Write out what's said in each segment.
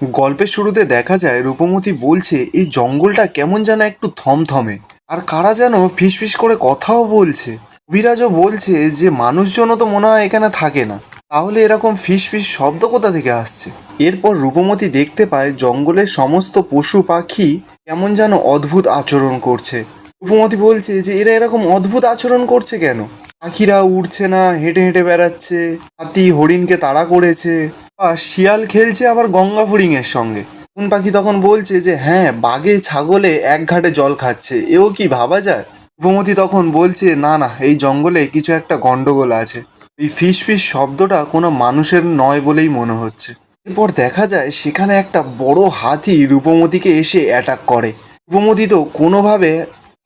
গল্পের শুরুতে দেখা যায় রূপমতি বলছে এই জঙ্গলটা কেমন যেন একটু থমথমে, আর কারা যেন ফিসফিস করে কথাও বলছে। কবিরাজও বলছে যে মানুষজনও তো মনে হয় এখানে থাকে না, তাহলে এরকম ফিসফিস শব্দ কোথা থেকে আসছে। এরপর রূপমতি দেখতে পায় জঙ্গলের সমস্ত পশু পাখি কেমন যেন অদ্ভুত আচরণ করছে। রূপমতি বলছে যে এরা এরকম অদ্ভুত আচরণ করছে কেন। পাখিরা উড়ছে না, হেঁটে হেঁটে বেড়াচ্ছে, হাতি হরিণকে তাড়া করেছে, আর শিয়াল খেলছে আবার গঙ্গা ফড়িংয়ের সঙ্গে। কোন পাখি তখন বলছে যে হ্যাঁ, বাঘে ছাগলে এক ঘাটে জল খাচ্ছে, এও কি ভাবা যায়। রূপমতি তখন বলছে না না, এই জঙ্গলে কিছু একটা গন্ডগোল আছে। এই ফিস ফিস শব্দটা কোনো মানুষের নয় বলেই মনে হচ্ছে। এরপর দেখা যায় সেখানে একটা বড় হাতি রূপমতিকে এসে অ্যাটাক করে। রূপমতি তো কোনোভাবে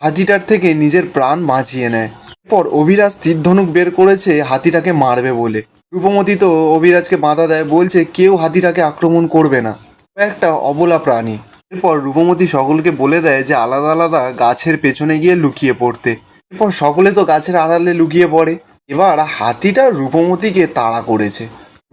হাতিটার থেকে নিজের প্রাণ বাঁচিয়ে নেয়। এরপর অভিরাজ তীরধনুক বের করেছে হাতিটাকে মারবে বলে। রূপমতি তো অভিরাজকে বাধা দেয়, বলছে কেউ হাতিটাকে আক্রমণ করবে না, ও একটা অবলা প্রাণী। এরপর রূপমতি সকলকে বলে দেয় যে আলাদা আলাদা গাছের পেছনে গিয়ে লুকিয়ে পড়তে। এরপর সকলে তো গাছের আড়ালে লুকিয়ে পড়ে। এবার হাতিটা রূপমতিকে তাড়া করেছে।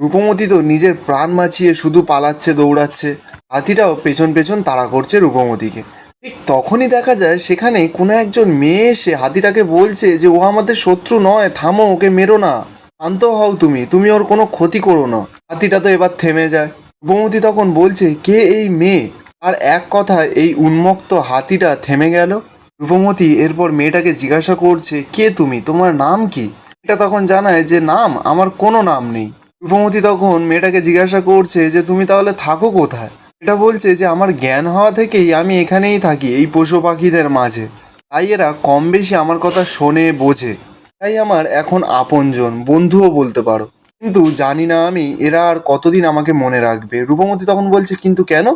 রূপমতি তো নিজের প্রাণ বাঁচিয়ে শুধু পালাচ্ছে, দৌড়াচ্ছে। হাতিটাও পেছন পেছন তাড়া করছে রূপমতিকে। ঠিক তখনই দেখা যায় সেখানে কোনো একজন মেয়ে এসে হাতিটাকে বলছে যে ও আমাদের শত্রু নয়, থামো, ওকে মেরো না, শান্ত হও, তুমি ওর কোনো ক্ষতি করো না। হাতিটা তো এবার থেমে যায়। রূপমতি তখন বলছে কে এই মেয়ে, আর এক কথায় এই উন্মত্ত হাতিটা থেমে গেল। রূপমতি এরপর মেয়েটাকে জিজ্ঞাসা করছে কে তুমি, তোমার নাম কি। এটা তখন জানায় যে নাম, আমার কোনো নাম নেই। রূপমতি তখন মেয়েটাকে জিজ্ঞাসা করছে যে তুমি তাহলে থাকো কোথায়। এটা বলছে যে আমার জ্ঞান হওয়া থেকেই আমি এখানেই থাকি, এই পশু পাখিদের মাঝে। তাই এরা কম বেশি আমার কথা শোনে, বোঝে। তাই আমার এখন আপনজন, বন্ধুও বলতে পারো। কিন্তু জানি না আমি এরা আর কতদিন আমাকে মনে রাখবে। রূপমতি তখন বলছে কিন্তু কেন,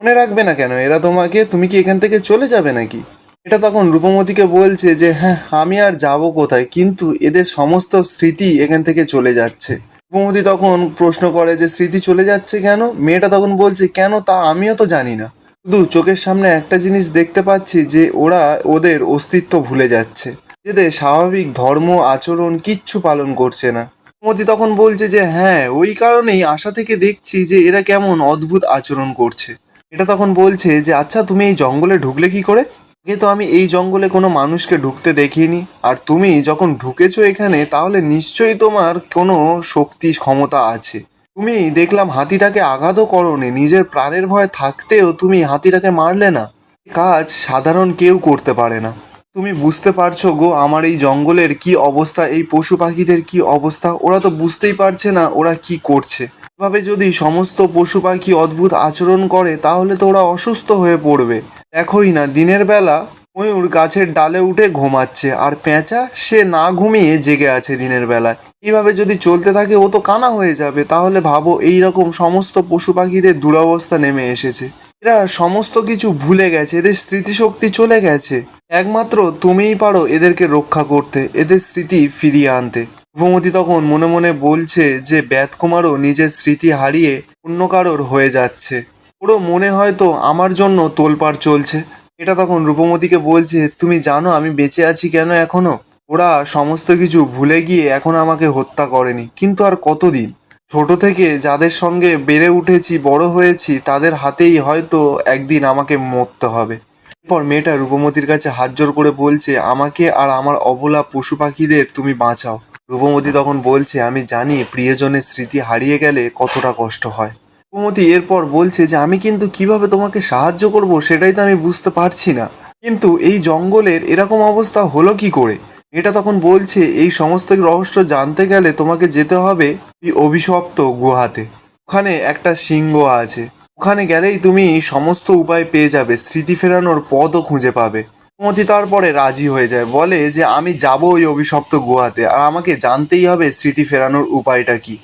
মনে রাখবে না কেন এরা তোমাকে, তুমি কি এখান থেকে চলে যাবে নাকি। এটা তখন রূপমতিকে বলছে যে হ্যাঁ, আমি আর যাব কোথায়, কিন্তু এদের সমস্ত স্মৃতি এখান থেকে চলে যাচ্ছে। রূপমতি তখন প্রশ্ন করে যে স্মৃতি চলে যাচ্ছে কেন। মেয়েটা তখন বলছে কেন তা আমিও তো জানি না, শুধু চোখের সামনে একটা জিনিস দেখতে পাচ্ছি যে ওরা ওদের অস্তিত্ব ভুলে যাচ্ছে, এদের স্বাভাবিক ধর্ম আচরণ কিচ্ছু পালন করছে না। মতি তখন বলছে যে হ্যাঁ, ওই কারণেই আশা থেকে দেখছি যে এরা কেমন অদ্ভুত আচরণ করছে। এটা তখন বলছে যে আচ্ছা, তুমি এই জঙ্গলে ঢুকলে কি করে, আগে তো আমি এই জঙ্গলে কোনো মানুষকে ঢুকতে দেখিনি, আর তুমি যখন ঢুকেছো এখানে তাহলে নিশ্চয়ই তোমার কোনো শক্তি ক্ষমতা আছে। তুমি দেখলাম হাতিটাকে আঘাতও করোনি, নিজের প্রাণের ভয় থাকতেও তুমি হাতিটাকে মারলে না। কাজ সাধারণ কেউ করতে পারে না। তুমি বুঝতে পারছো গো আমার এই জঙ্গলের কি অবস্থা, এই পশু পাখিদের কি অবস্থা, ওরা তো বুঝতেই পারছে না ওরা কি করছে। এভাবে যদি সমস্ত পশু পাখি অদ্ভুত আচরণ করে তাহলে তো ওরা অসুস্থ হয়ে পড়বে। দেখোই না, দিনের বেলা ময়ূর গাছের ডালে উঠে ঘুমাচ্ছে, আর পেঁচা সে না ঘুমিয়ে জেগে আছে দিনের বেলায়। এইভাবে যদি চলতে থাকে ও তো কানা হয়ে যাবে। তাহলে ভাবো, এই রকম সমস্ত পশু পাখিদের দুরবস্থা নেমে এসেছে। এরা সমস্ত কিছু ভুলে গেছে, এদের স্মৃতিশক্তি চলে গেছে। একমাত্র তুমিই পারো এদেরকে রক্ষা করতে, এদের স্মৃতি ফিরিয়ে আনতে। রূপমতি তখন মনে মনে বলছে যে ব্যাতকুমারও নিজের স্মৃতি হারিয়ে অন্য কারোর হয়ে যাচ্ছে, ওরও মনে হয়তো আমার জন্য তোলপাড় চলছে। এটা তখন রূপমতিকে বলছে তুমি জানো আমি বেঁচে আছি কেন এখনো। ওরা সমস্ত কিছু ভুলে গিয়ে এখন আমাকে হত্যা করেনি, কিন্তু আর কতদিন। ছোট থেকে যাদের সঙ্গে বেড়ে উঠেছি, বড় হয়েছি, তাদের হাতেই হয়তো একদিন আমাকে মরতে হবে। এরপর মেয়েটা রূপমতির কাছে হাত জোড় করে বলছে আমাকে আর আমার অবলা পশু পাখিদের তুমি বাঁচাও। রূপমতি তখন বলছে আমি জানি প্রিয়জনের স্মৃতি হারিয়ে গেলে কতটা কষ্ট হয়। রূপমতি এরপর বলছে যে আমি কিন্তু কিভাবে তোমাকে সাহায্য করব সেটাই তো আমি বুঝতে পারছি না, কিন্তু এই জঙ্গলের এরকম অবস্থা হলো কি করে। এটা তখন বলছে এই সমস্ত রহস্য জানতে গেলে তোমাকে যেতে হবে এই অভিশপ্ত গুহাতে। ওখানে একটা সিংহ আছে, ওখানে গেলেই তুমি সমস্ত উপায় পেয়ে যাবে, স্মৃতি ফেরানোর পথও খুঁজে পাবে। মতি তারপরে রাজি হয়ে যায়, বলে যে আমি যাব ওই অভিশপ্ত গুহাতে, আর আমাকে জানতেই হবে স্মৃতি ফেরানোর উপায়টা কি।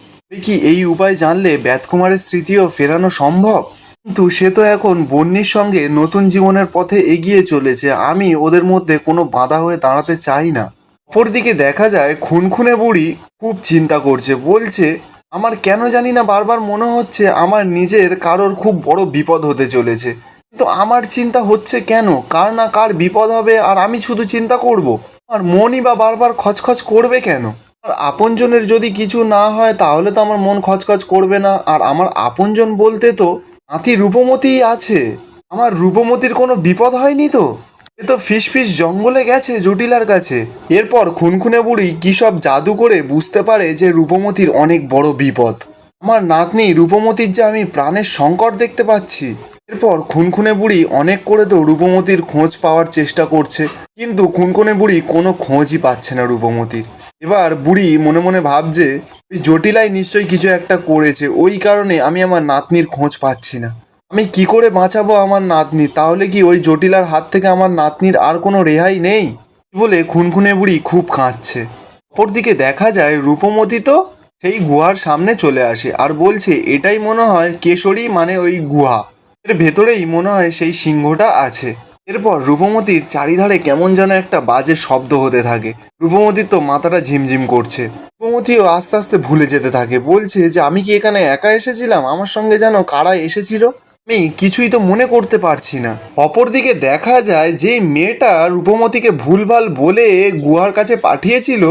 কি এই উপায় জানলে ব্যাতকুমারের স্মৃতিও ফেরানো সম্ভব। কিন্তু সে তো এখন বন্যির সঙ্গে নতুন জীবনের পথে এগিয়ে চলেছে, আমি ওদের মধ্যে কোনো বাধা হয়ে দাঁড়াতে চাই না। অপরদিকে দেখা যায় খুনখুনে বুড়ি খুব চিন্তা করছে, বলছে আমার কেন জানি না বারবার মনে হচ্ছে আমার নিজের কারোর খুব বড় বিপদ হতে চলেছে, কিন্তু আমার চিন্তা হচ্ছে কেন, কার না কার বিপদ হবে আর আমি শুধু চিন্তা করব। আর মনই বা বারবার খচখচ করবে কেন। আর আপনজনের যদি কিছু না হয় তাহলে তো আমার মন খচখচ করবে না, আর আমার আপনজন বলতে তো নাতি রূপমতি আছে, আমার রূপমতির কোনো বিপদ হয়নি তো? এ তো ফিস ফিস জঙ্গলে গেছে জটিলার কাছে। এরপর খুনখুনে বুড়ি কী সব জাদু করে বুঝতে পারে যে রূপমতির অনেক বড় বিপদ। আমার নাতনি রূপমতির যে আমি প্রাণের সংকট দেখতে পাচ্ছি। এরপর খুনখুনে বুড়ি অনেক করে তো রূপমতির খোঁজ পাওয়ার চেষ্টা করছে, কিন্তু খুনখুনে বুড়ি কোনো খোঁজই পাচ্ছে না রূপমতির। এবার বুড়ি মনে মনে ভাবছে ওই জটিলাই নিশ্চয়ই কিছু একটা করেছে, ওই কারণে আমি আমার নাতনির খোঁজ পাচ্ছি না। আমি কি করে বাঁচাবো আমার নাতনি? তাহলে কি ওই জটিলার হাত থেকে আমার নাতনির আর কোনো রেহাই নেই? বলে খুনখুনে বুড়ি খুব কাঁদছে। অপরদিকে দেখা যায় রূপমতি তো সেই গুহার সামনে চলে আসে আর বলছে এটাই মনে হয় কেশরী, মানে ওই গুহা এর ভেতরেই মনে হয় সেই সিংহটা আছে। এরপর রূপমতির চারিধারে কেমন যেন একটা বাজে শব্দ হতে থাকে। রূপমতির তো মাথাটা ঝিমঝিম করছে। রূপমতিও আস্তে আস্তে ভুলে যেতে থাকে, বলছে যে আমি কি এখানে একা এসেছিলাম? আমার সঙ্গে যেন কারা এসেছিল, আমি কিছুই তো মনে করতে পারছি না। অপরদিকে দেখা যায় যে মেয়েটা রূপমতিকে ভুলভাল বলে গুহার কাছে পাঠিয়েছিল,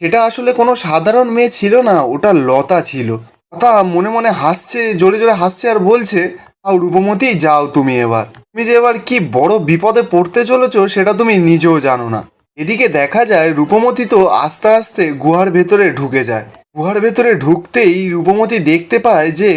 সেটা আসলে কোনো সাধারণ মেয়ে ছিল না, ওটা লতা ছিল। লতা মনে মনে হাসছে, জোরে জোরে হাসছে আর বলছে, তাও রূপমতি যাও তুমি এবার, তুমি যে এবার কি বড় বিপদে পড়তে চলেছো সেটা তুমি নিজেও জানো না। এদিকে দেখা যায় রূপমতি তো আস্তে আস্তে গুহার ভেতরে ঢুকে যায়। গুহার ভেতরে ঢুকতেই রূপমতি দেখতে পায় যে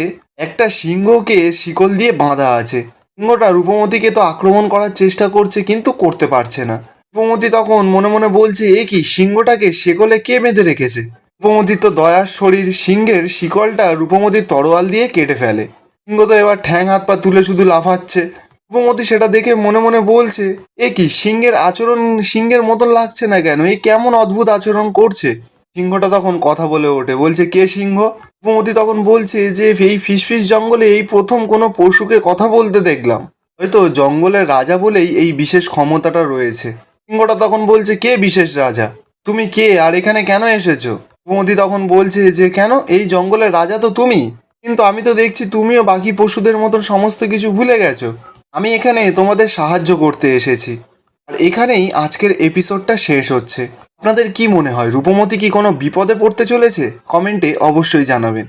একটা সিংহকে শিকল দিয়ে বাঁধা আছে। সিংহটা রূপমতিকে তো আক্রমণ করার চেষ্টা করছে, কিন্তু করতে পারছে না। রূপমতি তখন মনে মনে বলছে, এ কি, সিংহটাকে শিকলে কে বেঁধে রেখেছে? রূপমতির তো দয়ার শরীর, সিংহের শিকলটা রূপমতির তরোয়াল দিয়ে কেটে ফেলে। সিংহ তো এবার ঠ্যাং হাত পা তুলে শুধু লাফাচ্ছে। রূপমতি সেটা দেখে মনে মনে বলছে, এ কি, সিংহের আচরণ সিংহের মতন লাগছে না কেন? এ কেমন অদ্ভুত আচরণ করছে? সিংহটা তখন কথা বলে ওঠে, বলছে, কে সিংহ? রূপমতি তখন বলছে যে এই ফিসফিস জঙ্গলে এই প্রথম কোনো পশুকে কথা বলতে দেখলাম, হয়তো জঙ্গলের রাজা বলেই এই বিশেষ ক্ষমতাটা রয়েছে। সিংহটা তখন বলছে, কে বিশেষ রাজা? তুমি কে আর এখানে কেন এসেছো? রূপমতি তখন বলছে যে কেন, এই জঙ্গলের রাজা তো তুমি, কিন্তু আমি তো দেখছি তুমিও বাকি পশুদের মতন সমস্ত কিছু ভুলে গেছো। আমি এখানে তোমাদের সাহায্য করতে এসেছি। আর এখানেই আজকের এপিসোডটা শেষ হচ্ছে। আপনাদের কি মনে হয়, রূপমতি কি কোনো বিপদে পড়তে চলেছে? কমেন্টে অবশ্যই জানাবেন।